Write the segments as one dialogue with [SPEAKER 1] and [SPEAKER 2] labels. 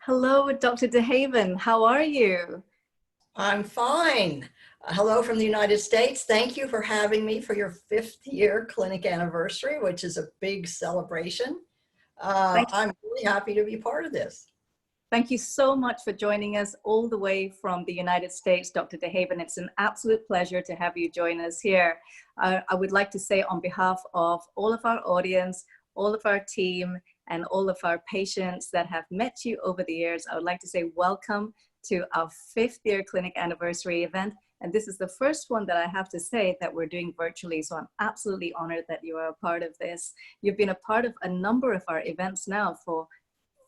[SPEAKER 1] Hello, Dr. DeHaven. How are you?
[SPEAKER 2] I'm fine. Hello from the United States. Thank you for having me for your 5th year clinic anniversary, which is a big celebration.
[SPEAKER 1] Thank,
[SPEAKER 2] I'm really happy to be part of this.
[SPEAKER 1] thank you so much for joining us all the way from the United States, Dr. DeHaven. It's an absolute pleasure to have you join us here. I would like to say on behalf of all of our audience, all of our team, and all of our patients that have met you over the years, I would like to say welcome to our 5th year clinic anniversary event. And this is the first one that I have to say that we're doing virtually. So I'm absolutely honored that you are a part of this. You've been a part of a number of our events now for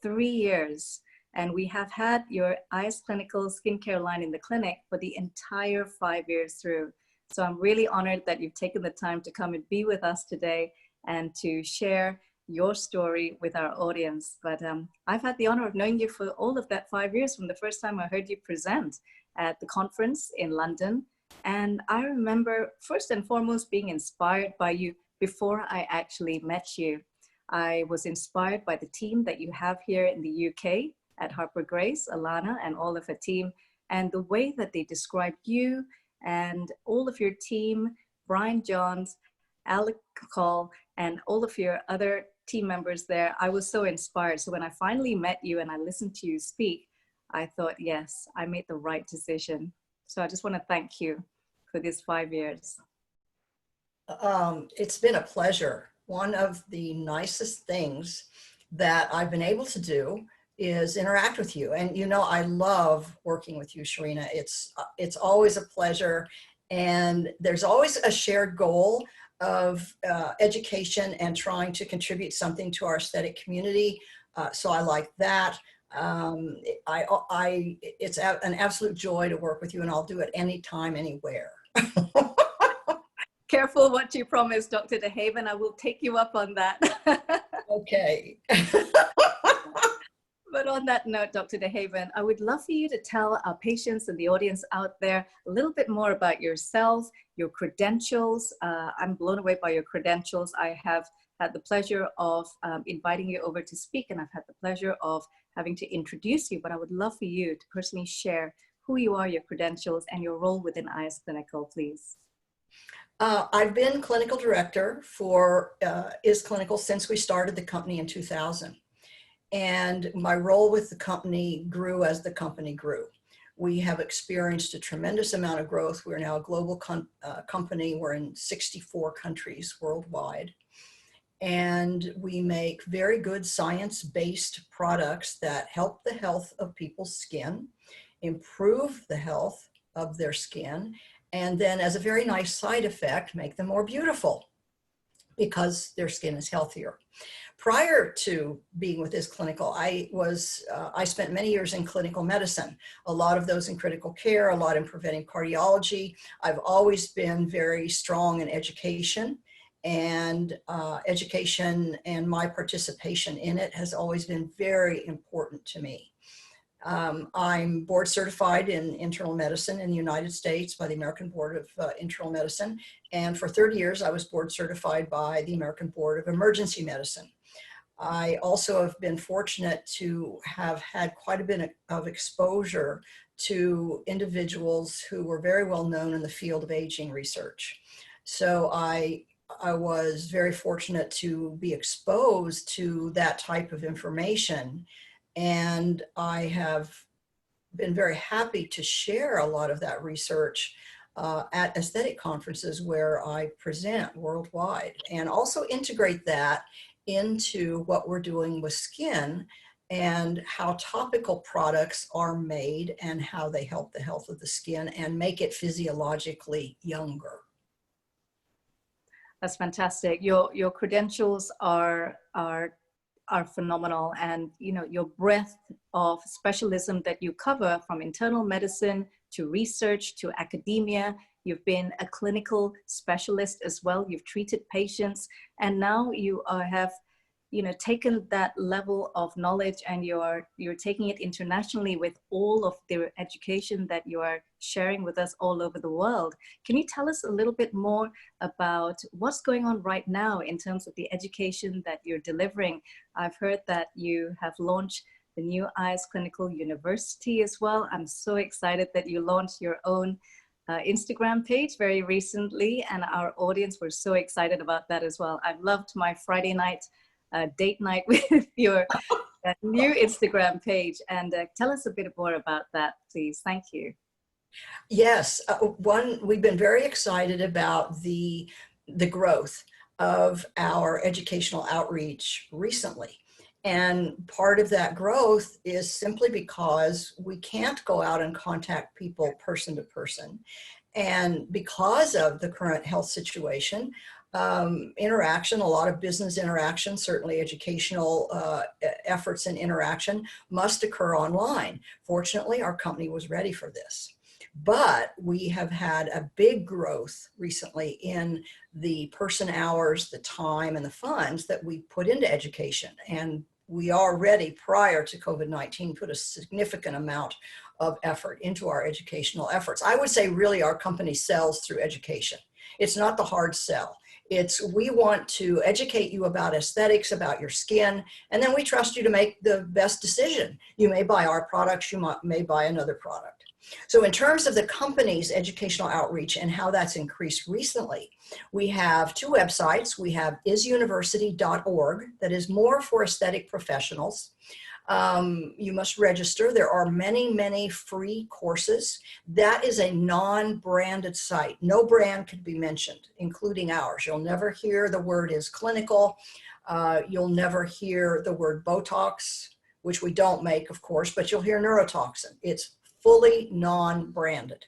[SPEAKER 1] 3 years. And we have had your IS Clinical skincare line in the clinic for the entire 5 years through. So I'm really honored that you've taken the time to come and be with us today and to share your story with our audience. But I've had the honor of knowing you for all of that 5 years from the first time I heard you present at the conference in London. And I remember first and foremost being inspired by you before I actually met you. I was inspired by the team that you have here in the UK at Harper Grace, Alana and all of her team, and the way that they described you and all of your team, Brian Johns, Alec Call, and all of your other team members there. I was so inspired. So when I finally met you and I listened to you speak, I thought, yes, I made the right decision. So I just want to thank you for these 5 years.
[SPEAKER 2] It's been a pleasure. One of the nicest things that I've been able to do is interact with you. And you know, I love working with you, Sharina. It's always a pleasure. And there's always a shared goal of education and trying to contribute something to our aesthetic community. So I like that. It's an absolute joy to work with you, and I'll do it anytime, anywhere.
[SPEAKER 1] Careful what you promise, Dr. DeHaven. I will take you up on that.
[SPEAKER 2] Okay.
[SPEAKER 1] But on that note, Dr. DeHaven, I would love for you to tell our patients and the audience out there a little bit more about yourself, your credentials. I'm blown away by your credentials. I have had the pleasure of inviting you over to speak, and I've had the pleasure of having to introduce you, but I would love for you to personally share who you are, your credentials, and your role within IS Clinical, please.
[SPEAKER 2] I've been clinical director for IS Clinical since we started the company in 2000. And my role with the company grew as the company grew. We have experienced a tremendous amount of growth. We're now a global company. We're in 64 countries worldwide. And we make very good science-based products that help the health of people's skin, improve the health of their skin, and then as a very nice side effect, make them more beautiful because their skin is healthier. Prior to being with IS Clinical, I spent many years in clinical medicine, a lot of those in critical care, a lot in preventive cardiology. I've always been very strong in education, and education and my participation in it has always been very important to me. I'm board certified in internal medicine in the United States by the American Board of Internal Medicine. And for 30 years, I was board certified by the American Board of Emergency Medicine. I also have been fortunate to have had quite a bit of exposure to individuals who were very well known in the field of aging research. So I was very fortunate to be exposed to that type of information. And I have been very happy to share a lot of that research at aesthetic conferences where I present worldwide, and also integrate that into what we're doing with skin and how topical products are made and how they help the health of the skin and make it physiologically younger.
[SPEAKER 1] That's fantastic. Your credentials are phenomenal, and you know, your breadth of specialism that you cover, from internal medicine to research to academia. You've been a clinical specialist as well. You've treated patients, and now you have, you know, taken that level of knowledge and you're taking it internationally with all of the education that you are sharing with us all over the world. Can you tell us a little bit more about what's going on right now in terms of the education that you're delivering? I've heard that you have launched the New Eyes Clinical University as well. I'm so excited that you launched your own Instagram page very recently, and our audience were so excited about that as well. I've loved my Friday night date night with your new Instagram page, and tell us a bit more about that, please. Thank you.
[SPEAKER 2] Yes, we've been very excited about the growth of our educational outreach recently. And part of that growth is simply because we can't go out and contact people person to person. And because of the current health situation, interaction, a lot of business interaction, certainly educational efforts and interaction must occur online. Fortunately, our company was ready for this. But we have had a big growth recently in the person hours, the time, and the funds that we put into education. And we already, prior to COVID-19, put a significant amount of effort into our educational efforts. I would say really our company sells through education. It's not the hard sell. It's we want to educate you about aesthetics, about your skin, and then we trust you to make the best decision. You may buy our products, you may buy another product. So in terms of the company's educational outreach and how that's increased recently, we have two websites. We have isuniversity.org, that is more for aesthetic professionals. You must register. There are many, many free courses. That is a non-branded site. No brand could be mentioned, including ours. You'll never hear the word is clinical. You'll never hear the word Botox, which we don't make, of course, but you'll hear neurotoxin. It's fully non-branded.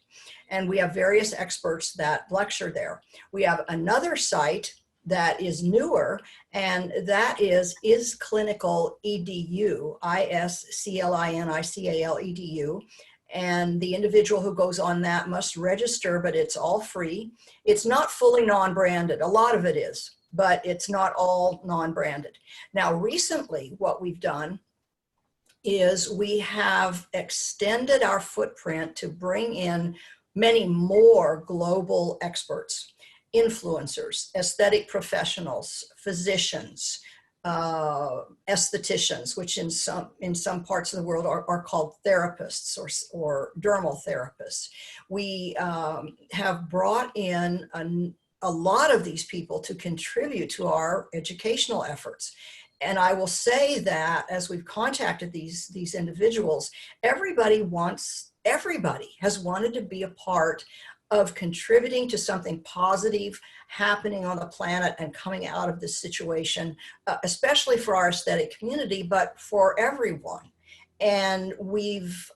[SPEAKER 2] And we have various experts that lecture there. We have another site that is newer, and that is Clinical Edu, ISCLINICAL EDU. And the individual who goes on that must register, but it's all free. It's not fully non-branded. A lot of it is, but it's not all non-branded. Now, recently, what we've done is we have extended our footprint to bring in many more global experts, influencers, aesthetic professionals, physicians, estheticians, which in some parts of the world are called therapists or dermal therapists. We have brought in a lot of these people to contribute to our educational efforts. And I will say that as we've contacted these individuals, everybody has wanted to be a part of contributing to something positive happening on the planet and coming out of this situation, especially for our aesthetic community, but for everyone. And we've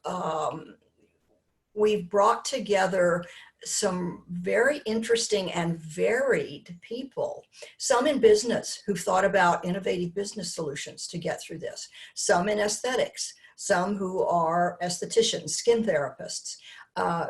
[SPEAKER 2] brought together some very interesting and varied people, some in business who've thought about innovative business solutions to get through this, some in aesthetics, some who are estheticians, skin therapists,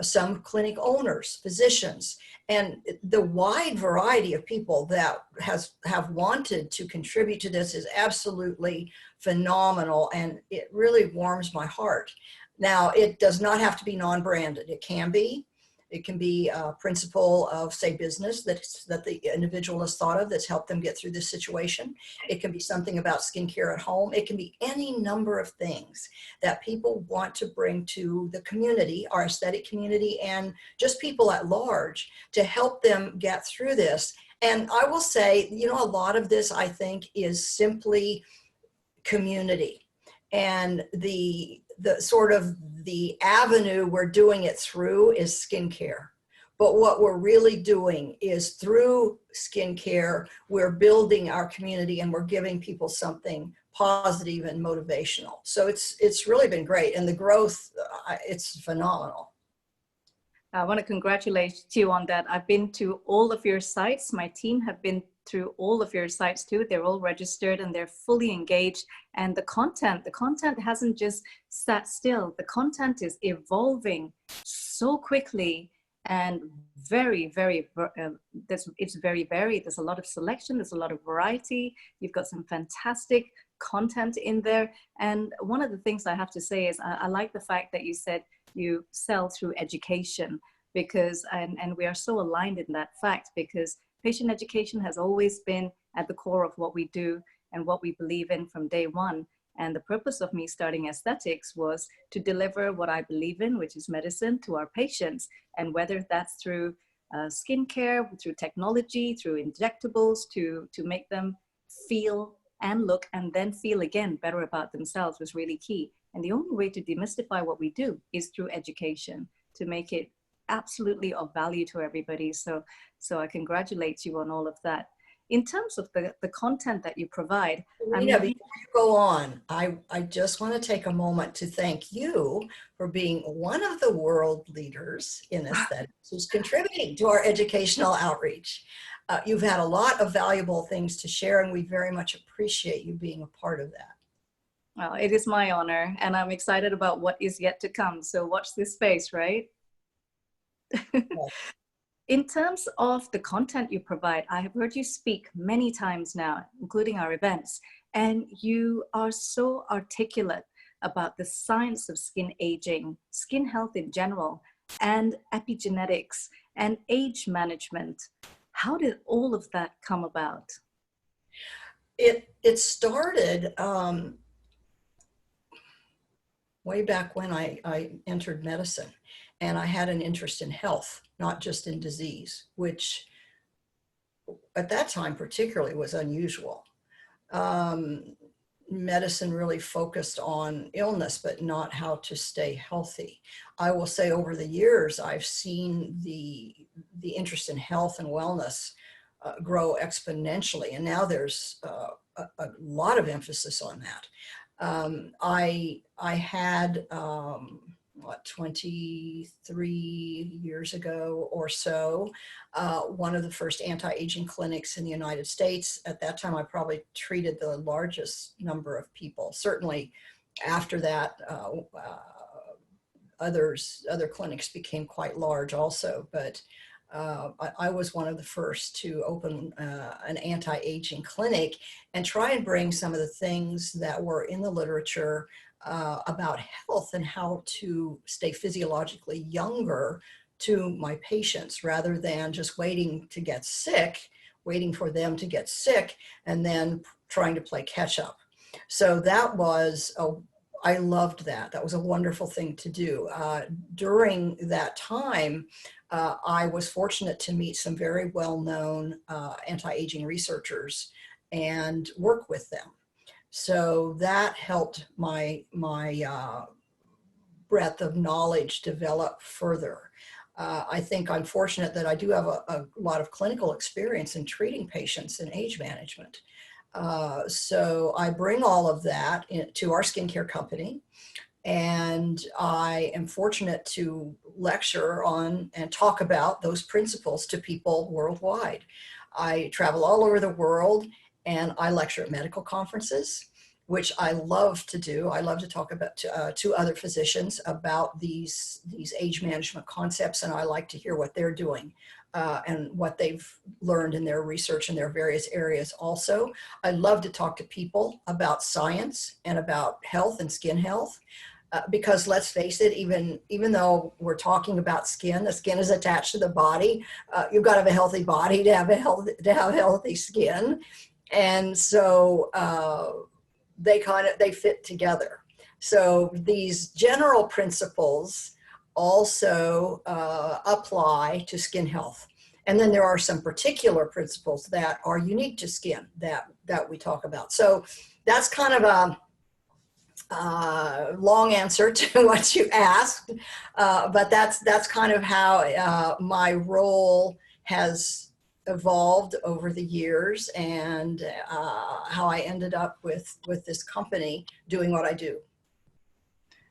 [SPEAKER 2] some clinic owners, physicians, and the wide variety of people that have wanted to contribute to this is absolutely phenomenal, and it really warms my heart. Now, it does not have to be non-branded. It can be. It can be a principle of, say, business that the individual has thought of that's helped them get through this situation. It can be something about skincare at home. It can be any number of things that people want to bring to the community, our aesthetic community, and just people at large to help them get through this. And I will say, you know, a lot of this, I think, is simply community. And the sort of the avenue we're doing it through is skincare. But what we're really doing is through skincare, we're building our community and we're giving people something positive and motivational. So it's really been great. And the growth, it's phenomenal.
[SPEAKER 1] I want to congratulate you on that. I've been to all of your sites. My team have been through all of your sites too. They're all registered and they're fully engaged. And the content hasn't just sat still. The content is evolving so quickly and very, very, it's very varied. There's a lot of selection. There's a lot of variety. You've got some fantastic content in there. And one of the things I have to say is I like the fact that you said you sell through education, because, and we are so aligned in that fact, because patient education has always been at the core of what we do and what we believe in from day one. And the purpose of me starting S-Thetics was to deliver what I believe in, which is medicine, to our patients. And whether that's through skincare, through technology, through injectables, to make them feel and look and then feel again better about themselves was really key. And the only way to demystify what we do is through education, to make it absolutely of value to everybody. So I congratulate you on all of that. In terms of the content that you provide,
[SPEAKER 2] Rita, before you go on, I just want to take a moment to thank you for being one of the world leaders in aesthetics who's contributing to our educational outreach. You've had a lot of valuable things to share, and we very much appreciate you being a part of that.
[SPEAKER 1] Well, it is my honor, and I'm excited about what is yet to come. So watch this space, right? In terms of the content you provide, I have heard you speak many times now, including our events, and you are so articulate about the science of skin aging, skin health in general, and epigenetics and age management. How did all of that come about?
[SPEAKER 2] It started way back when I entered medicine, and I had an interest in health, not just in disease, which at that time particularly was unusual. Medicine really focused on illness, but not how to stay healthy. I will say over the years, I've seen the interest in health and wellness grow exponentially, and now there's a lot of emphasis on that. I had, what, 23 years ago or so, one of the first anti-aging clinics in the United States. At that time, I probably treated the largest number of people. Certainly after that, other clinics became quite large also, but I was one of the first to open an anti-aging clinic and try and bring some of the things that were in the literature about health and how to stay physiologically younger to my patients, rather than just waiting to get sick, waiting for them to get sick and then trying to play catch up. So that was I loved that. That was a wonderful thing to do. During that time, I was fortunate to meet some very well-known anti-aging researchers and work with them. So that helped my breadth of knowledge develop further. I think I'm fortunate that I do have a lot of clinical experience in treating patients in age management. So I bring all of that to our skincare company, and I am fortunate to lecture on and talk about those principles to people worldwide. I travel all over the world, and I lecture at medical conferences, which I love to do. I love to talk about to other physicians about these age management concepts, and I like to hear what they're doing and what they've learned in their research in their various areas also. I love to talk to people about science and about health and skin health. Because let's face it, even though we're talking about skin, the skin is attached to the body. You've got to have a healthy body to have healthy skin, and so they fit together. So these general principles also apply to skin health, and then there are some particular principles that are unique to skin that we talk about. So that's kind of a long answer to what you asked, but that's kind of how my role has evolved over the years, and how I ended up with this company doing what I do.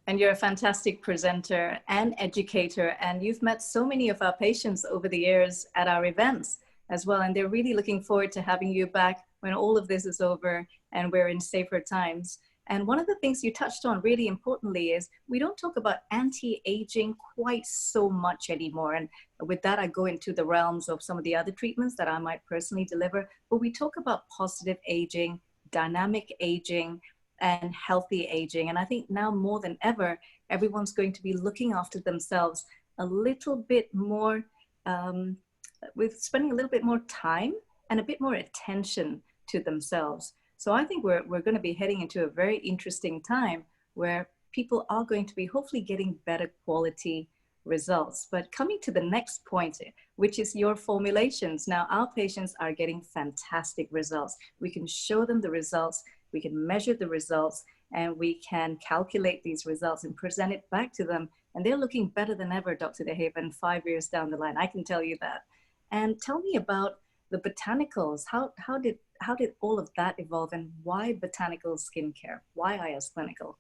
[SPEAKER 1] And you're a fantastic presenter and educator, and you've met so many of our patients over the years at our events as well, and they're really looking forward to having you back when all of this is over and we're in safer times. And one of the things you touched on really importantly is we don't talk about anti-aging quite so much anymore. And with that, I go into the realms of some of the other treatments that I might personally deliver. But we talk about positive aging, dynamic aging, and healthy aging. And I think now more than ever, everyone's going to be looking after themselves a little bit more, with spending a little bit more time and a bit more attention to themselves. So I think we're going to be heading into a very interesting time where people are going to be hopefully getting better quality results. But coming to the next point, which is your formulations. Now, our patients are getting fantastic results. We can show them the results, we can measure the results, and we can calculate these results and present it back to them. And they're looking better than ever, Dr. DeHaven, 5 years down the line. I can tell you that. And tell me about the botanicals. How did all of that evolve, and why botanical skincare? Why IS Clinical?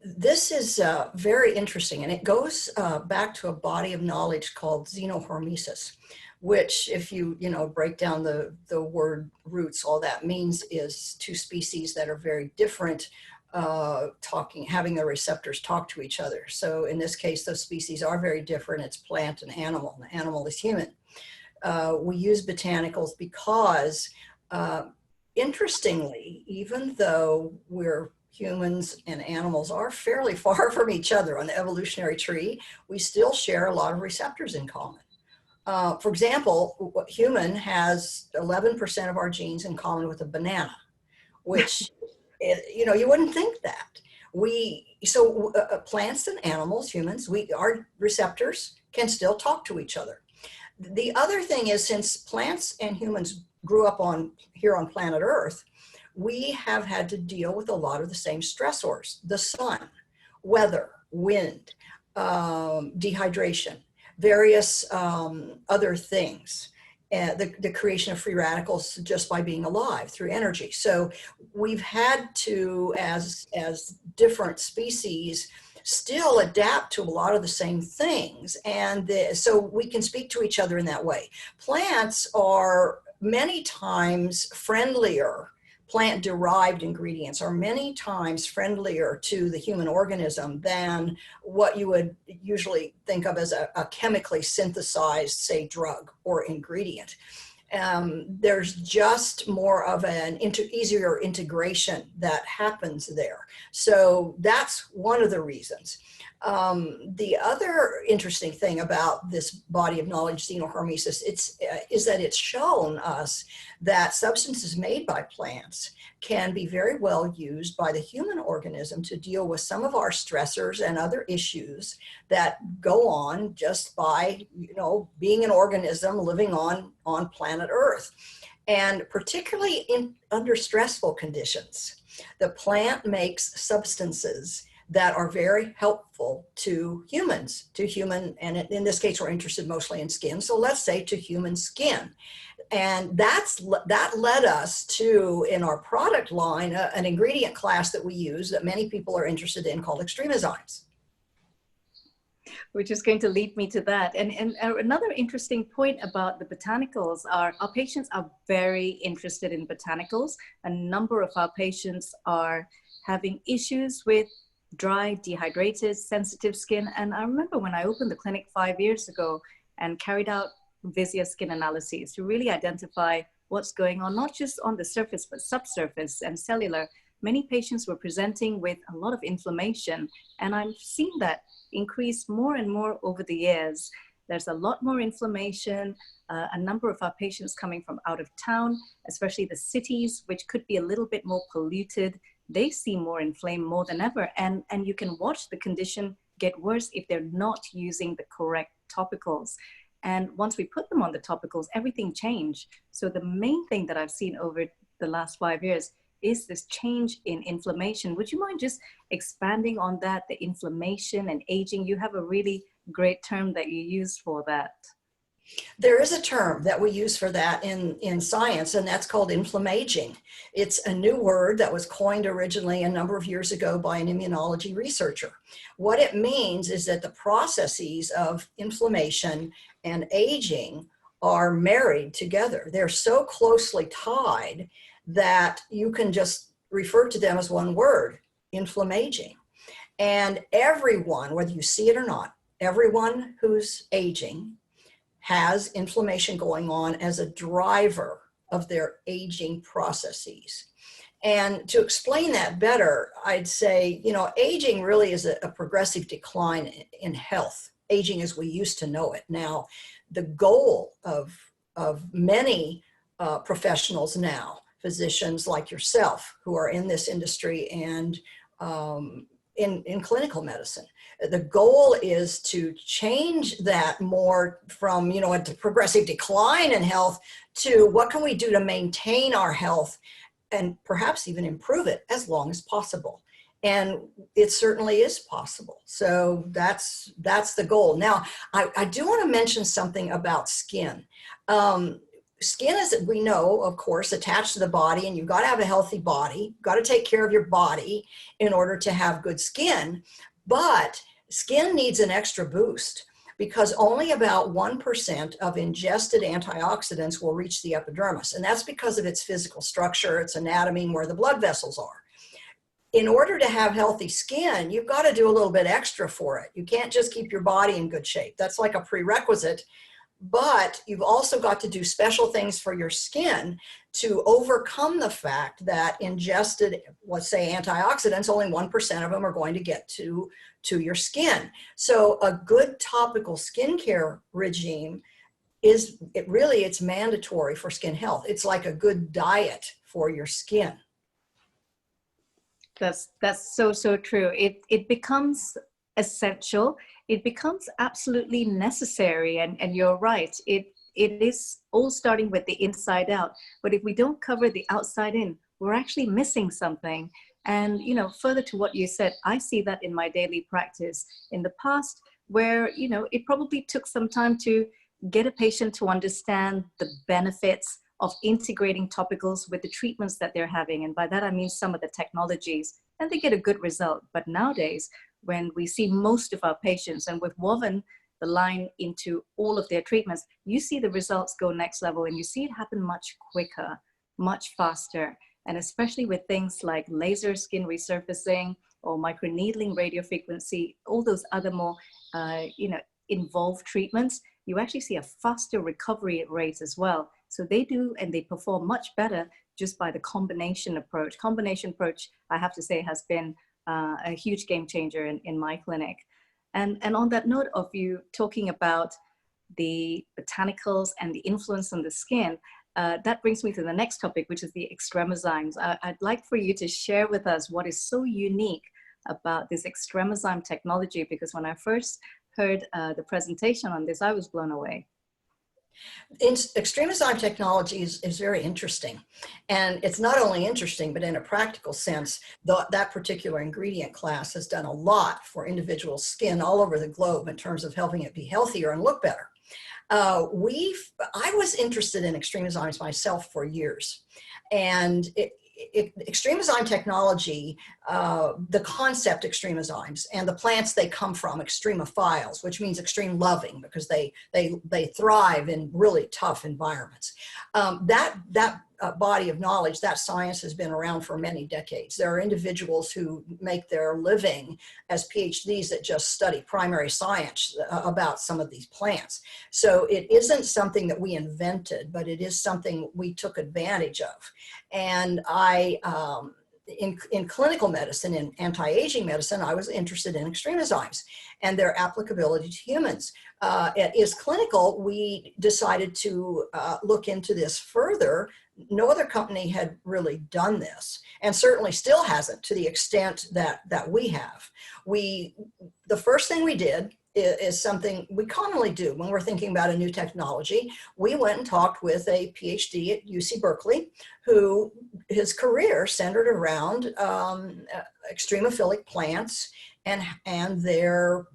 [SPEAKER 2] This is very interesting, and it goes back to a body of knowledge called xenohormesis, which, if you break down the word roots, all that means is two species that are very different, having their receptors talk to each other. So in this case, those species are very different. It's plant and animal. The animal is human. We use botanicals because, interestingly, even though humans and animals are fairly far from each other on the evolutionary tree, we still share a lot of receptors in common. For example, human has 11% of our genes in common with a banana, which, you wouldn't think that. Plants and animals, humans, our receptors can still talk to each other. The other thing is, since plants and humans grew up here on planet Earth, we have had to deal with a lot of the same stressors: the sun, weather, wind, dehydration, various other things, the creation of free radicals just by being alive through energy. So we've had to, as different species, still adapt to a lot of the same things. And so we can speak to each other in that way. Plants are many times friendlier. Plant-derived ingredients are many times friendlier to the human organism than what you would usually think of as a chemically synthesized, say, drug or ingredient. There's just more of an easier integration that happens there. So that's one of the reasons. The other interesting thing about this body of knowledge, xenohormesis, is that it's shown us that substances made by plants can be very well used by the human organism to deal with some of our stressors and other issues that go on just by, being an organism living on planet Earth. And particularly under stressful conditions, the plant makes substances that are very helpful to humans, and in this case, we're interested mostly in skin. So let's say to human skin. And that led us to, in our product line, an ingredient class that we use that many people are interested in called extremozymes.
[SPEAKER 1] Which is going to lead me to that. And another interesting point about the botanicals are our patients are very interested in botanicals. A number of our patients are having issues with dry, dehydrated, sensitive skin. And I remember when I opened the clinic 5 years ago and carried out Visia skin analyses to really identify what's going on, not just on the surface, but subsurface and cellular. Many patients were presenting with a lot of inflammation, and I've seen that increase more and more over the years. There's a lot more inflammation, a number of our patients coming from out of town, especially the cities, which could be a little bit more polluted. They seem more inflamed more than ever, and you can watch the condition get worse if they're not using the correct topicals. And once we put them on the topicals, everything changed. So the main thing that I've seen over the last 5 years is this change in inflammation. Would you mind just expanding on that, the inflammation and aging? You have a really great term that you use for that.
[SPEAKER 2] There is a term that we use for that in science, and that's called inflammaging. It's a new word that was coined originally a number of years ago by an immunology researcher. What it means is that the processes of inflammation and aging are married together. They're so closely tied that you can just refer to them as one word, inflammaging. And everyone, whether you see it or not, everyone who's aging has inflammation going on as a driver of their aging processes. And to explain that better, I'd say, aging really is a progressive decline in health, aging as we used to know it. Now, the goal of many professionals now, physicians like yourself who are in this industry and in clinical medicine. The goal is to change that more from, you know, a progressive decline in health to what can we do to maintain our health and perhaps even improve it as long as possible. And it certainly is possible. So that's the goal. Now, I do want to mention something about skin. Skin is, we know, of course, attached to the body, and you've got to have a healthy body. You've got to take care of your body in order to have good skin. But skin needs an extra boost because only about 1% of ingested antioxidants will reach the epidermis. And that's because of its physical structure, its anatomy, and where the blood vessels are. In order to have healthy skin, you've got to do a little bit extra for it. You can't just keep your body in good shape. That's like a prerequisite. But you've also got to do special things for your skin to overcome the fact that ingested, let's say, antioxidants, only 1% of them are going to get to your skin. So a good topical skincare regime it's mandatory for skin health. It's like a good diet for your skin.
[SPEAKER 1] That's so true. It becomes essential. It becomes absolutely necessary. And you're right. It is all starting with the inside out. But if we don't cover the outside in, we're actually missing something. And, you know, further to what you said, I see that in my daily practice in the past where, you know, it probably took some time to get a patient to understand the benefits of integrating topicals with the treatments that they're having. And by that, I mean some of the technologies, and they get a good result. But nowadays, when we see most of our patients, and we've woven the line into all of their treatments, you see the results go next level, and you see it happen much quicker, much faster. And especially with things like laser skin resurfacing or microneedling radiofrequency, all those other more, involved treatments, you actually see a faster recovery rate as well. So they do, and they perform much better just by the combination approach. Combination approach, I have to say, has been a huge game changer in my clinic. And on that note of you talking about the botanicals and the influence on the skin, that brings me to the next topic, which is the extremozymes. I'd like for you to share with us what is so unique about this extremozyme technology, because when I first heard the presentation on this, I was blown away.
[SPEAKER 2] Extremozyme technology is very interesting. And it's not only interesting, but in a practical sense, that particular ingredient class has done a lot for individual skin all over the globe in terms of helping it be healthier and look better. I was interested in extremozymes myself for years. And extremozyme technology, the concept extremozymes and the plants they come from, extremophiles, which means extreme loving because they thrive in really tough environments. That body of knowledge, that science has been around for many decades. There are individuals who make their living as PhDs that just study primary science about some of these plants. So it isn't something that we invented, but it is something we took advantage of. And in clinical medicine, in anti-aging medicine, I was interested in extremozymes and their applicability to humans. At Is Clinical, we decided to look into this further. No other company had really done this, and certainly still hasn't to the extent that we have. The first thing we did is something we commonly do when we're thinking about a new technology. We went and talked with a PhD at UC Berkeley, who his career centered around extremophilic plants and their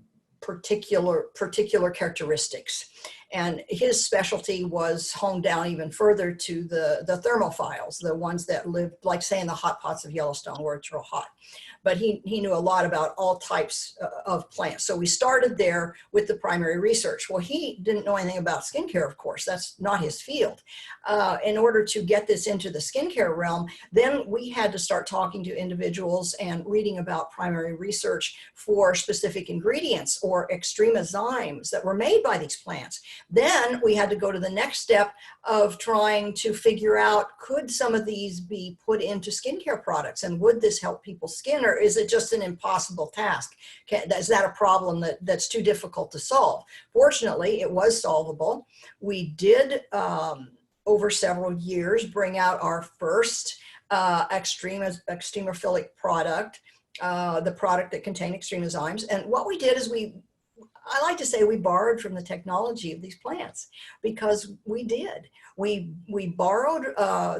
[SPEAKER 2] particular characteristics. And his specialty was honed down even further to the thermophiles, the ones that live, like say, in the hot pots of Yellowstone where it's real hot. But he knew a lot about all types of plants. So we started there with the primary research. Well, he didn't know anything about skincare, of course. That's not his field. In order to get this into the skincare realm, then we had to start talking to individuals and reading about primary research for specific ingredients or extremozymes that were made by these plants. Then we had to go to the next step of trying to figure out, could some of these be put into skincare products, and would this help people's skin, or is it just an impossible task? Is that a problem that's too difficult to solve? Fortunately, it was solvable. We did over several years, bring out our first extremophilic product, the product that contained extremozymes. And what we did is I like to say we borrowed from the technology of these plants, because we did. We borrowed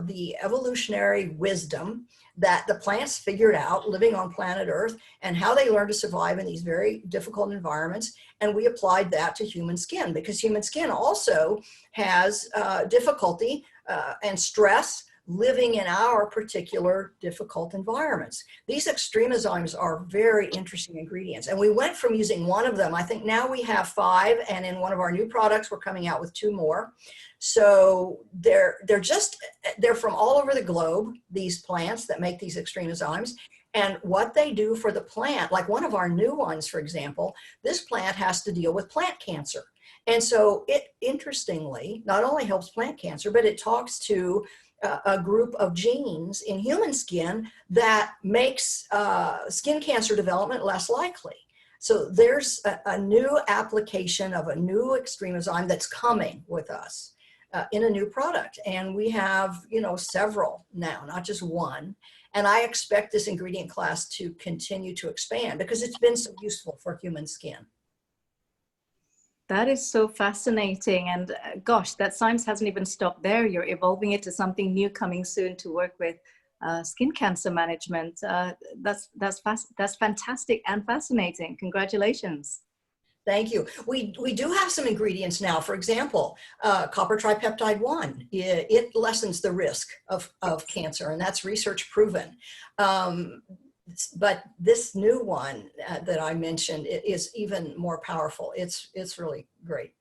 [SPEAKER 2] the evolutionary wisdom that the plants figured out living on planet Earth and how they learned to survive in these very difficult environments. And we applied that to human skin, because human skin also has difficulty and stress living in our particular difficult environments. These extremozymes are very interesting ingredients. And we went from using one of them, I think now we have 5, and in one of our new products, we're coming out with 2 more. So they're from all over the globe, these plants that make these extremozymes. And what they do for the plant, like one of our new ones, for example, this plant has to deal with plant cancer. And so it, interestingly, not only helps plant cancer, but it talks to a group of genes in human skin that makes skin cancer development less likely. So there's a new application of a new extremozyme that's coming with us in a new product. And we have, several now, not just one. And I expect this ingredient class to continue to expand because it's been so useful for human skin.
[SPEAKER 1] That is so fascinating. And gosh, that science hasn't even stopped there. You're evolving it to something new coming soon to work with skin cancer management. That's fantastic and fascinating. Congratulations.
[SPEAKER 2] Thank you. We do have some ingredients now. For example, copper tripeptide 1, it lessens the risk of cancer, and that's research proven. But this new one that I mentioned is even more powerful. It's really great.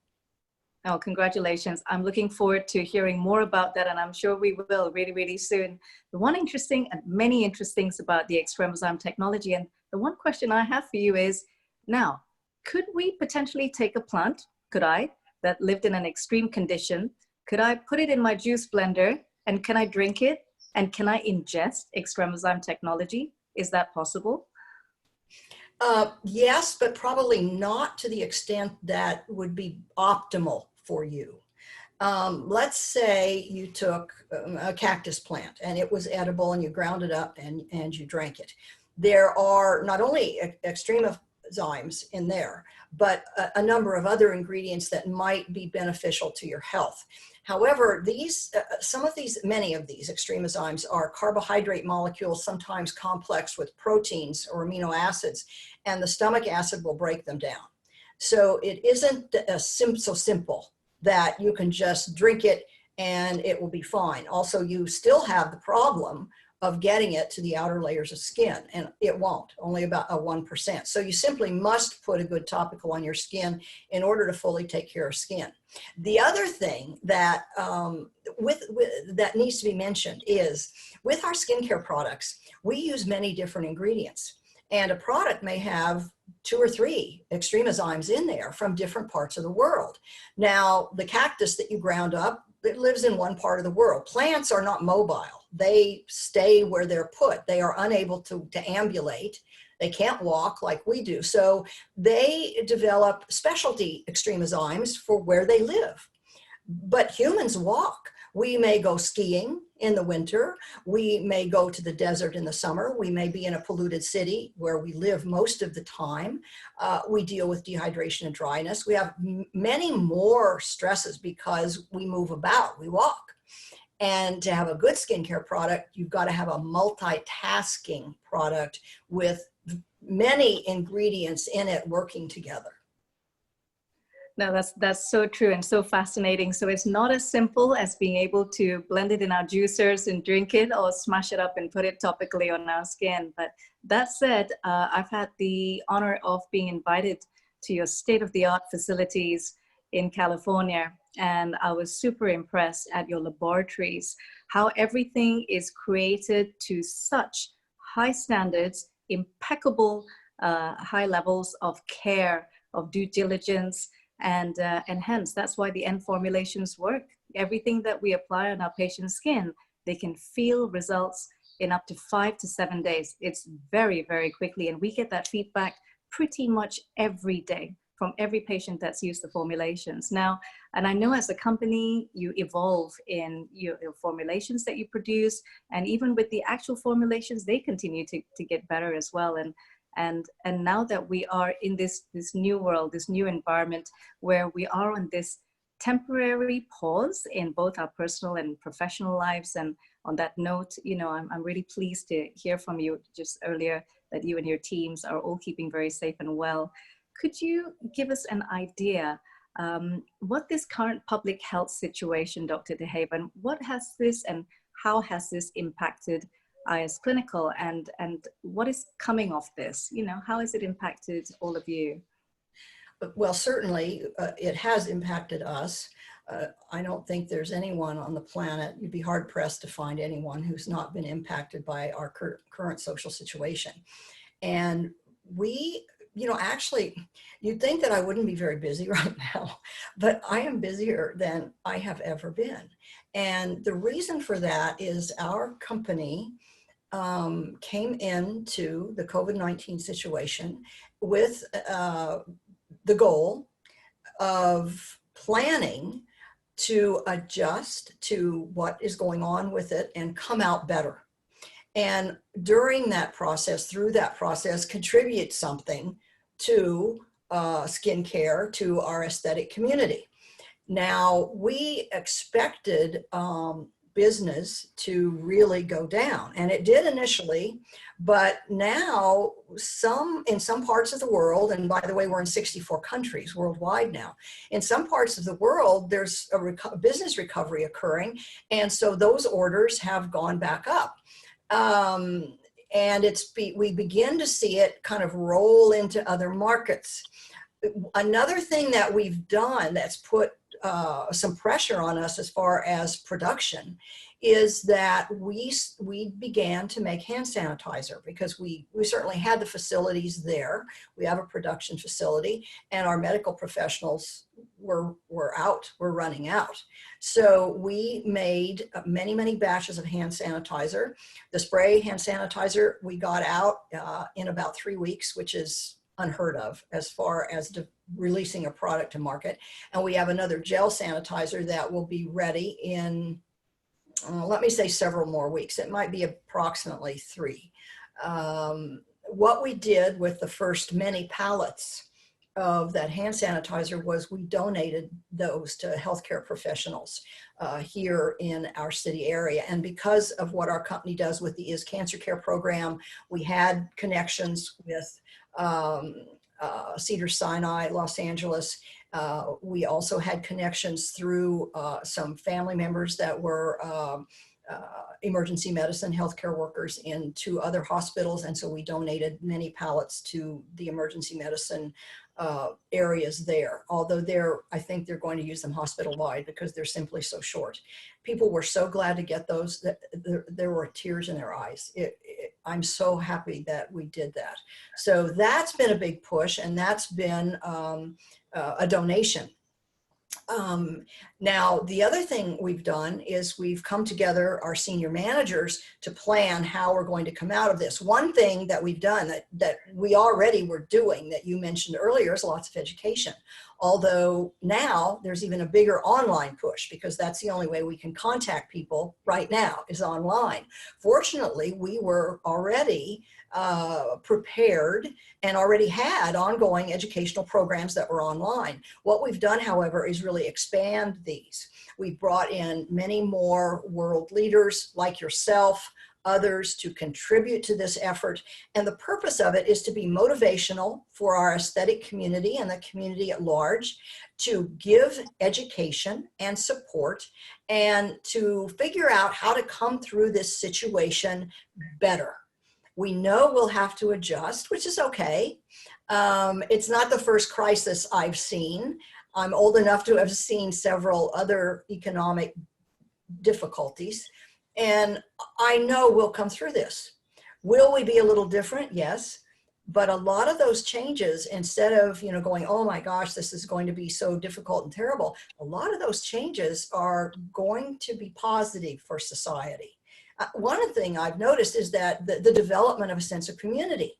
[SPEAKER 1] Oh, congratulations. I'm looking forward to hearing more about that, and I'm sure we will really, really soon. The one interesting and many interesting things about the extremozyme technology, and the one question I have for you is, now, could we potentially take a plant, that lived in an extreme condition, could I put it in my juice blender, and can I drink it? And can I ingest extremozyme technology? Is that possible?
[SPEAKER 2] Yes, but probably not to the extent that would be optimal for you. Let's say you took a cactus plant and it was edible and you ground it up and you drank it. There are not only extremozymes in there, but a number of other ingredients that might be beneficial to your health. However, many of these extremozymes are carbohydrate molecules, sometimes complex with proteins or amino acids, and the stomach acid will break them down. So it isn't so simple that you can just drink it and it will be fine. Also, you still have the problem of getting it to the outer layers of skin, and it won't, only about a 1%. So you simply must put a good topical on your skin in order to fully take care of skin. The other thing that that needs to be mentioned is, with our skincare products, we use many different ingredients, and a product may have 2 or 3 extremozymes in there from different parts of the world. Now, the cactus that you ground up, it lives in one part of the world. Plants are not mobile. They stay where they're put. They are unable to ambulate. They can't walk like we do. So they develop specialty extremozymes for where they live. But humans walk. We may go skiing in the winter. We may go to the desert in the summer. We may be in a polluted city where we live most of the time. We deal with dehydration and dryness. We have many more stresses because we move about, we walk. And to have a good skincare product, you've got to have a multitasking product with many ingredients in it working together.
[SPEAKER 1] No, that's so true and so fascinating. So it's not as simple as being able to blend it in our juicers and drink it, or smash it up and put it topically on our skin. But that said, I've had the honor of being invited to your state-of-the-art facilities in California, and I was super impressed at your laboratories, how everything is created to such high standards, impeccable high levels of care, of due diligence, and hence that's why the end formulations work. Everything that we apply on our patient's skin, they can feel results in up to 5 to 7 days. It's very, very quickly, and we get that feedback pretty much every day from every patient that's used the formulations. Now, and I know as a company, you evolve in your formulations that you produce, and even with the actual formulations, they continue to get better as well. And now that we are in this new world, this new environment where we are on this temporary pause in both our personal and professional lives. And on that note, you know, I'm really pleased to hear from you just earlier that you and your teams are all keeping very safe and well. Could you give us an idea what this current public health situation, Dr. DeHaven, what has this and how has this impacted IS Clinical, and what is coming of this? You know, how has it impacted all of you?
[SPEAKER 2] Well, certainly it has impacted us. I don't think there's anyone on the planet, you'd be hard pressed to find anyone who's not been impacted by our current social situation. And we, you know, actually, you'd think that I wouldn't be very busy right now, but I am busier than I have ever been. And the reason for that is our company came into the COVID-19 situation with the goal of planning to adjust to what is going on with it and come out better. And during that process, through that process, contribute something to skincare, to our aesthetic community. Now, we expected business to really go down, and it did initially, but now in some parts of the world, and by the way, we're in 64 countries worldwide now, in some parts of the world there's a business recovery occurring, and so those orders have gone back up, and we begin to see it kind of roll into other markets. Another thing that we've done that's put some pressure on us as far as production is that we began to make hand sanitizer, because we certainly had the facilities there. We have a production facility, and our medical professionals were running out. So we made many batches of hand sanitizer. The spray hand sanitizer we got out in about 3 weeks, which is unheard of as far as releasing a product to market. And we have another gel sanitizer that will be ready in, let me say, several more weeks. It might be approximately 3. What we did with the first many pallets of that hand sanitizer was we donated those to healthcare professionals here in our city area. And because of what our company does with the Is Cancer Care program, we had connections with Cedars-Sinai, Los Angeles. We also had connections through some family members that were emergency medicine healthcare workers in 2 other hospitals. And so we donated many pallets to the emergency medicine areas there. Although I think they're going to use them hospital-wide because they're simply so short. People were so glad to get those that there were tears in their eyes. I'm so happy that we did that. So that's been a big push, and that's been a donation. Now, the other thing we've done is we've come together, our senior managers, to plan how we're going to come out of this. One thing that we've done that we already were doing that you mentioned earlier is lots of education. Although now there's even a bigger online push, because that's the only way we can contact people right now is online. Fortunately, we were already prepared and already had ongoing educational programs that were online. What we've done, however, is really expand these. We've brought in many more world leaders like yourself, others, to contribute to this effort. And the purpose of it is to be motivational for our aesthetic community and the community at large, to give education and support, and to figure out how to come through this situation better. We know we'll have to adjust, which is okay. It's not the first crisis I've seen. I'm old enough to have seen several other economic difficulties, and I know we'll come through this. Will we be a little different? Yes. But a lot of those changes, instead of, you know, going, oh my gosh, this is going to be so difficult and terrible, a lot of those changes are going to be positive for society. One thing I've noticed is that the development of a sense of community.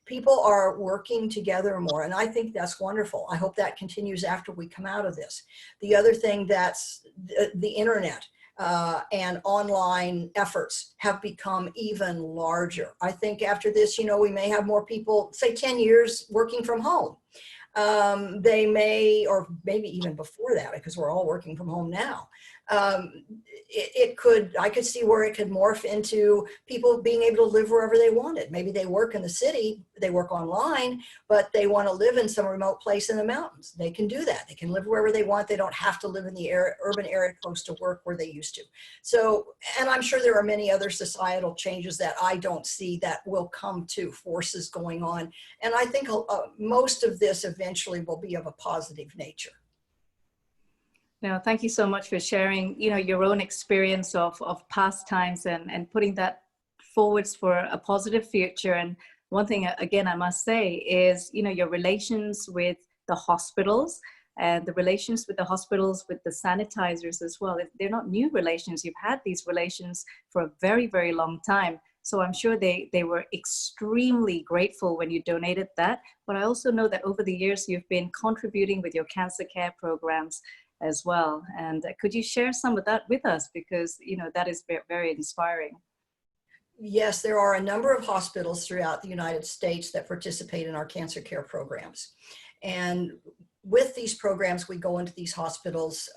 [SPEAKER 2] people are working together more, and I think that's wonderful. I hope that continues after we come out of this. The other thing, that's the internet and online efforts have become even larger. I think after this, you know, we may have more people, say 10 years working from home. They may, or maybe even before that, because we're all working from home now. I could see where it could morph into people being able to live wherever they wanted. Maybe they work in the city, they work online, but they want to live in some remote place in the mountains. They can do that. They can live wherever they want. They don't have to live in the urban area close to work where they used to. So, and I'm sure there are many other societal changes that I don't see that will come to, forces going on. And I think most of this eventually will be of a positive nature.
[SPEAKER 1] No, thank you so much for sharing, you know, your own experience of past times and putting that forwards for a positive future. And one thing, again, I must say is, you know, your relations with the hospitals and the relations with the hospitals with the sanitizers as well. They're not new relations. You've had these relations for a very, very long time. So I'm sure they were extremely grateful when you donated that. But I also know that over the years, you've been contributing with your cancer care programs as well. And could you share some of that with us? Because, you know, that is very, very inspiring.
[SPEAKER 2] Yes, there are a number of hospitals throughout the United States that participate in our cancer care programs. And with these programs, we go into these hospitals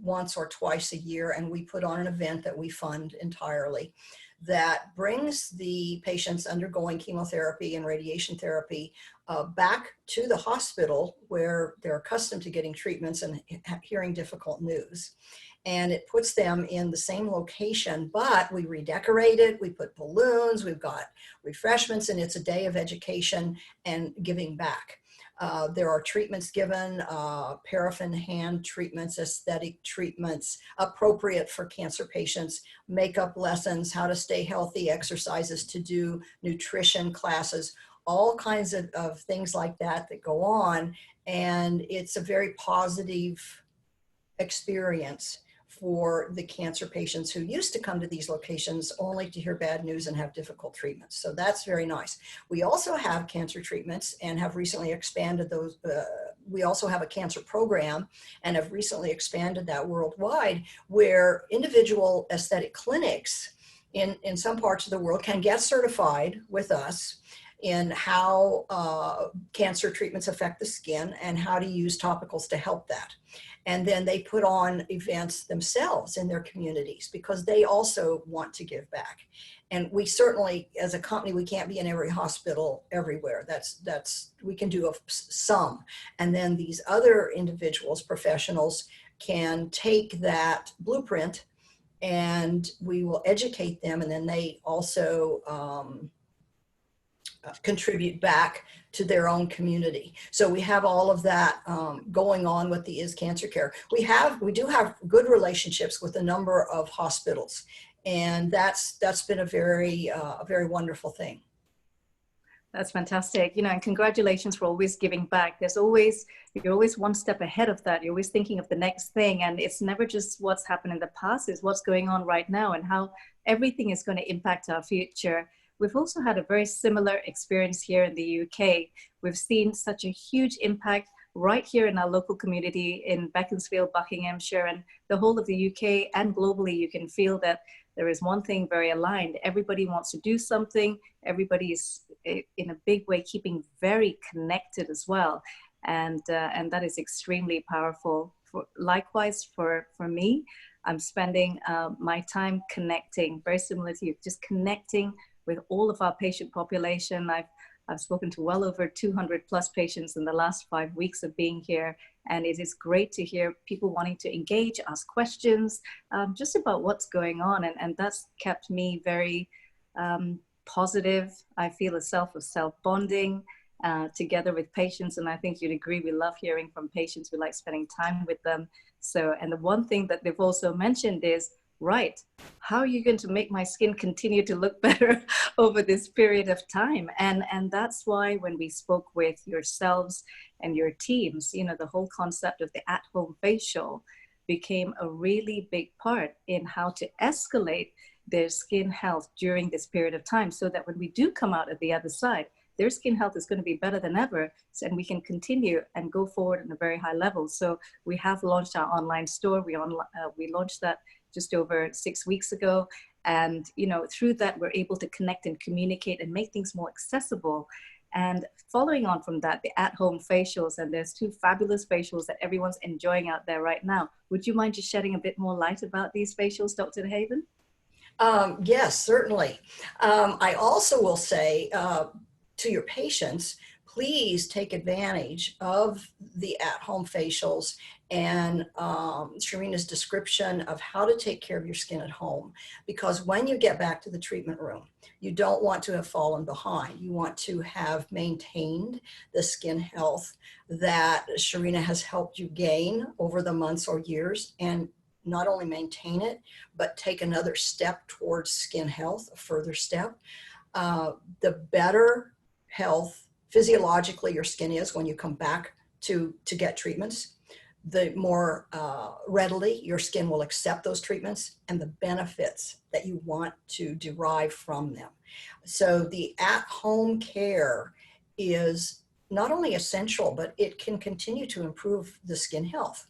[SPEAKER 2] once or twice a year, and we put on an event that we fund entirely that brings the patients undergoing chemotherapy and radiation therapy back to the hospital where they're accustomed to getting treatments and hearing difficult news. And it puts them in the same location, but we redecorate it, we put balloons, we've got refreshments, and it's a day of education and giving back. There are treatments given, paraffin hand treatments, aesthetic treatments appropriate for cancer patients, makeup lessons, how to stay healthy, exercises to do, nutrition classes, all kinds of things like that that go on. And it's a very positive experience for the cancer patients who used to come to these locations only to hear bad news and have difficult treatments. So that's very nice. We also have cancer treatments and have recently expanded those. We also have a cancer program and have recently expanded that worldwide, where individual aesthetic clinics in some parts of the world can get certified with us in how cancer treatments affect the skin and how to use topicals to help that. And then they put on events themselves in their communities because they also want to give back. And we certainly, as a company, we can't be in every hospital everywhere. We can do some. And then these other individuals, professionals, can take that blueprint and we will educate them. And then they also contribute back to their own community. So we have all of that going on with the Is Cancer Care. We do have good relationships with a number of hospitals, and that's been a very wonderful thing.
[SPEAKER 1] That's fantastic. You know, and congratulations for always giving back. You're always one step ahead of that. You're always thinking of the next thing. And it's never just what's happened in the past, it's what's going on right now and how everything is going to impact our future. We've also had a very similar experience here in the UK. We've seen such a huge impact right here in our local community in Beaconsfield, Buckinghamshire, and the whole of the UK and globally. You can feel that there is one thing very aligned. Everybody wants to do something. Everybody is in a big way keeping very connected as well. And that is extremely powerful. Likewise for me, I'm spending my time connecting, very similar to you, just connecting with all of our patient population. I've spoken to well over 200 plus patients in the last 5 weeks of being here. And it is great to hear people wanting to engage, ask questions, just about what's going on. And that's kept me very positive. I feel a self-bonding together with patients. And I think you'd agree, we love hearing from patients. We like spending time with them. So, and the one thing that they've also mentioned is, right, how are you going to make my skin continue to look better over this period of time? And that's why when we spoke with yourselves and your teams, you know, the whole concept of the at-home facial became a really big part in how to escalate their skin health during this period of time, so that when we do come out at the other side, their skin health is going to be better than ever, and we can continue and go forward in a very high level. So we have launched our online store. We launched that just over 6 weeks ago. And, through that, we're able to connect and communicate and make things more accessible. And following on from that, the at-home facials, and there's 2 fabulous facials that everyone's enjoying out there right now. Would you mind just shedding a bit more light about these facials, Dr. DeHaven?
[SPEAKER 2] Yes, certainly. I also will say to your patients, please take advantage of the at-home facials and Sharena's description of how to take care of your skin at home. Because when you get back to the treatment room, you don't want to have fallen behind. You want to have maintained the skin health that Sharena has helped you gain over the months or years, and not only maintain it, but take another step towards skin health, a further step. The better health physiologically your skin is when you come back to get treatments, the more readily your skin will accept those treatments and the benefits that you want to derive from them. So the at-home care is not only essential, but it can continue to improve the skin health.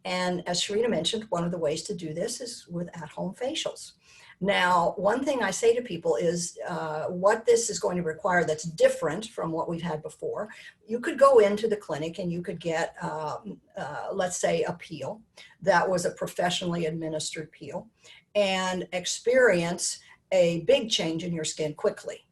[SPEAKER 2] And as Sharena mentioned, one of the ways to do this is with at-home facials. Now, one thing I say to people is what this is going to require that's different from what we've had before. You could go into the clinic and you could get, let's say, a peel that was a professionally administered peel and experience a big change in your skin quickly.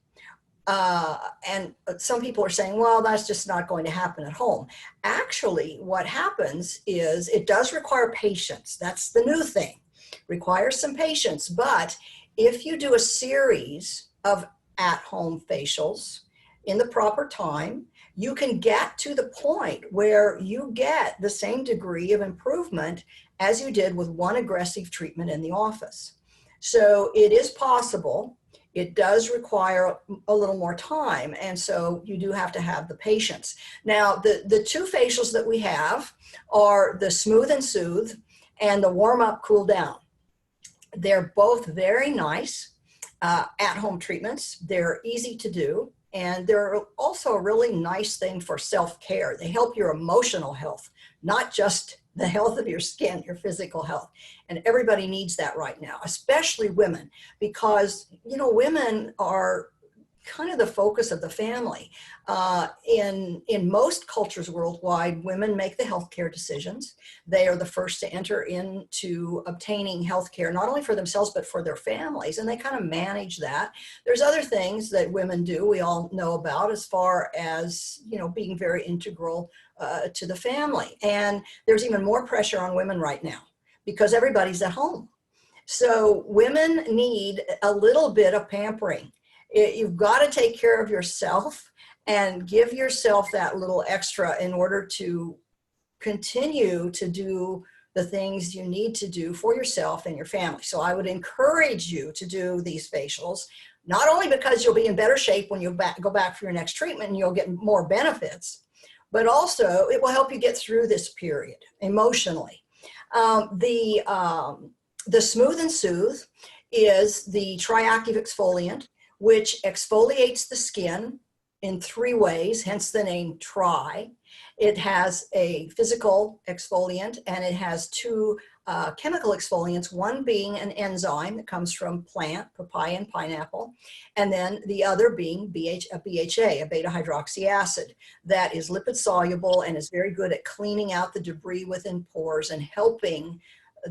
[SPEAKER 2] And some people are saying, well, that's just not going to happen at home. Actually, what happens is it does require patience. That's the new thing. Requires some patience. But if you do a series of at-home facials in the proper time, you can get to the point where you get the same degree of improvement as you did with one aggressive treatment in the office. So it is possible. It does require a little more time, and so you do have to have the patience. Now, the 2 facials that we have are the Smooth and Soothe and the Warm Up, Cool Down. They're both very nice at-home treatments. They're easy to do, and they're also a really nice thing for self-care. They help your emotional health, not just the health of your skin, your physical health. And everybody needs that right now, especially women, because, women are kind of the focus of the family. In most cultures worldwide, women make the healthcare decisions. They are the first to enter into obtaining healthcare, not only for themselves, but for their families. And they kind of manage that. There's other things that women do, we all know about, as far as, being very integral to the family. And there's even more pressure on women right now because everybody's at home. So women need a little bit of pampering. You've got to take care of yourself and give yourself that little extra in order to continue to do the things you need to do for yourself and your family. So I would encourage you to do these facials, not only because you'll be in better shape when you go back for your next treatment and you'll get more benefits, but also it will help you get through this period emotionally. The Smooth and Soothe is the triactive exfoliant, which exfoliates the skin in 3 ways, hence the name Tri. It has a physical exfoliant and it has 2 chemical exfoliants, one being an enzyme that comes from plant, papaya and pineapple, and then the other being a BHA, a beta-hydroxy acid, that is lipid soluble and is very good at cleaning out the debris within pores and helping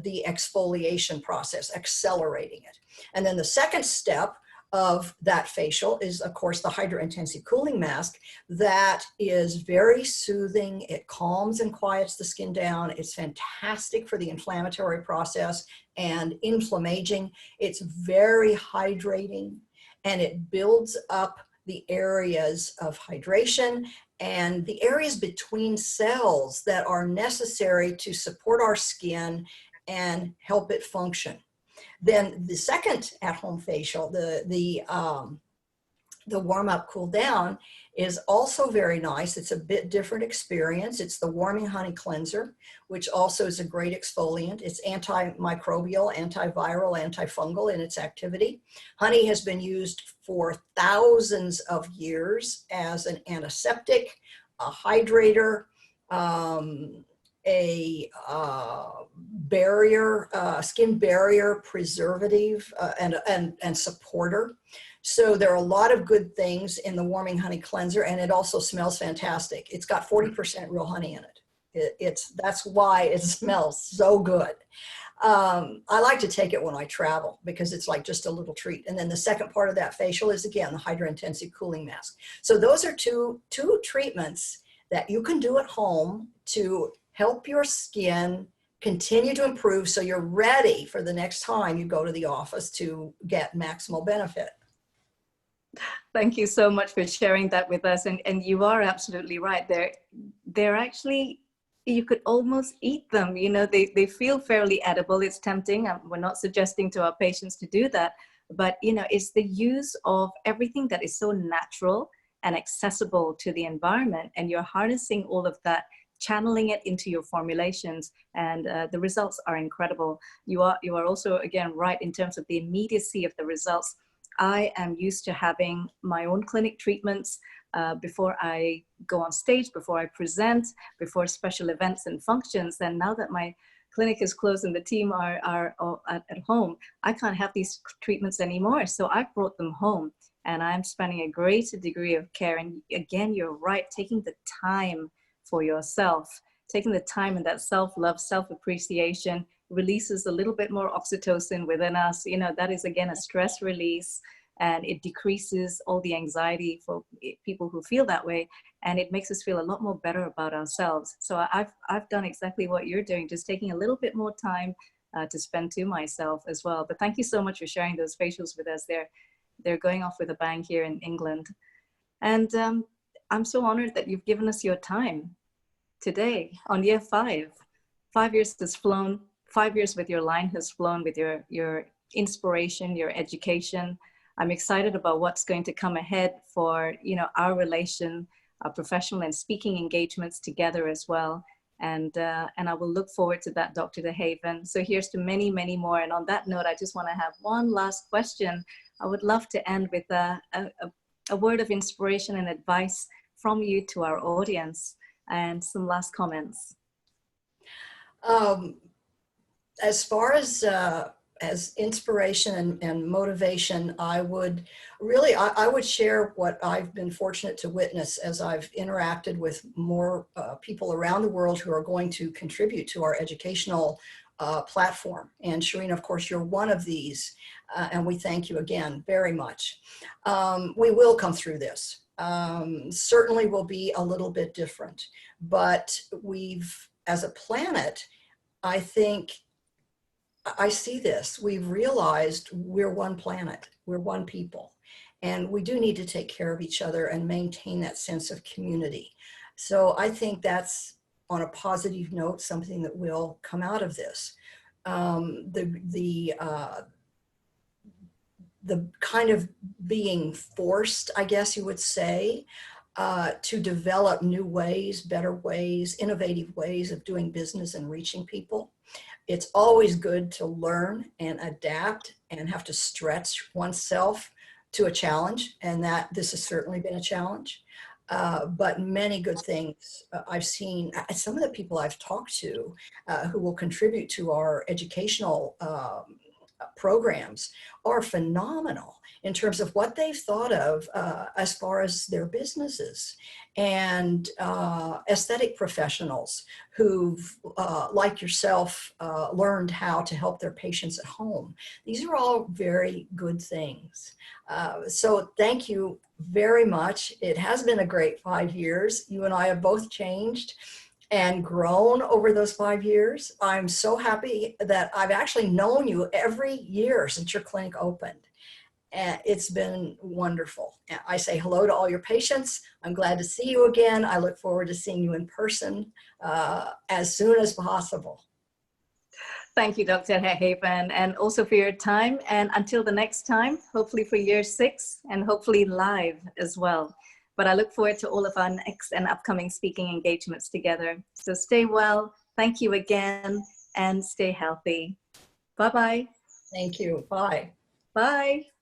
[SPEAKER 2] the exfoliation process, accelerating it. And then the second step of that facial is, of course, the hydro-intensive cooling mask that is very soothing. It calms and quiets the skin down. It's fantastic for the inflammatory process and inflammaging. It's very hydrating, and it builds up the areas of hydration and the areas between cells that are necessary to support our skin and help it function. Then the second at-home facial, the Warm Up, Cool Down, is also very nice. It's a bit different experience. It's the Warming Honey Cleanser, which also is a great exfoliant. It's antimicrobial, antiviral, antifungal in its activity. Honey has been used for thousands of years as an antiseptic, a hydrator, a barrier, skin barrier, preservative, and supporter. So there are a lot of good things in the Warming Honey Cleanser, and it also smells fantastic. It's got 40% real honey in it. That's why it smells so good. I like to take it when I travel because it's like just a little treat. And then the second part of that facial is, again, the Hydra Intensive Cooling Mask. So those are two treatments that you can do at home to help your skin continue to improve so you're ready for the next time you go to the office to get maximal benefit.
[SPEAKER 1] Thank you so much for sharing that with us. And you are absolutely right. They're actually, you could almost eat them. You know, they feel fairly edible. It's tempting. We're not suggesting to our patients to do that. But, you know, it's the use of everything that is so natural and accessible to the environment. And you're harnessing all of that, channeling it into your formulations, and the results are incredible. You are also, again, right in terms of the immediacy of the results. I am used to having my own clinic treatments before I go on stage, before I present, before special events and functions. And now that my clinic is closed and the team are at home, I can't have these treatments anymore. So I brought them home, and I'm spending a greater degree of care. And again, you're right, taking the time for yourself, taking the time, and that self-love, self-appreciation releases a little bit more oxytocin within us. You know, that is, again, a stress release, and it decreases all the anxiety for people who feel that way. And it makes us feel a lot more better about ourselves. So I've done exactly what you're doing, just taking a little bit more time to spend to myself as well. But thank you so much for sharing those facials with us. They're going off with a bang here in England. And I'm so honored that you've given us your time today on year 5. 5 years has flown. 5 years with your line has flown, with your inspiration, your education. I'm excited about what's going to come ahead for, you know, our relation, our professional and speaking engagements together as well. And I will look forward to that, Dr. DeHaven. So here's to many, many more. And on that note, I just want to have one last question. I would love to end with a word of inspiration and advice from you to our audience, and some last comments.
[SPEAKER 2] As far as inspiration and motivation, I would share what I've been fortunate to witness as I've interacted with more people around the world who are going to contribute to our educational platform. And Charlene, of course, you're one of these, and we thank you again very much. We will come through this. Certainly will be a little bit different, but as a planet, I think, I see this. We've realized we're one planet, we're one people, and we do need to take care of each other and maintain that sense of community. So I think that's, on a positive note, something that will come out of this. The kind of being forced, I guess you would say, to develop new ways, better ways, innovative ways of doing business and reaching people. It's always good to learn and adapt and have to stretch oneself to a challenge, and that this has certainly been a challenge. But many good things I've seen. Some of the people I've talked to who will contribute to our educational programs are phenomenal in terms of what they've thought of as far as their businesses, and aesthetic professionals who've, like yourself, learned how to help their patients at home. These are all very good things. So thank you very much. It has been a great 5 years. You and I have both changed and grown over those 5 years. I'm so happy that I've actually known you every year since your clinic opened. And it's been wonderful. I say hello to all your patients. I'm glad to see you again. I look forward to seeing you in person as soon as possible.
[SPEAKER 1] Thank you, Dr. DeHaven, and also for your time. And until the next time, hopefully for year 6, and hopefully live as well. but I look forward to all of our next and upcoming speaking engagements together. So stay well. Thank you again, and stay healthy. Bye-bye.
[SPEAKER 2] Thank you. Bye.
[SPEAKER 1] Bye.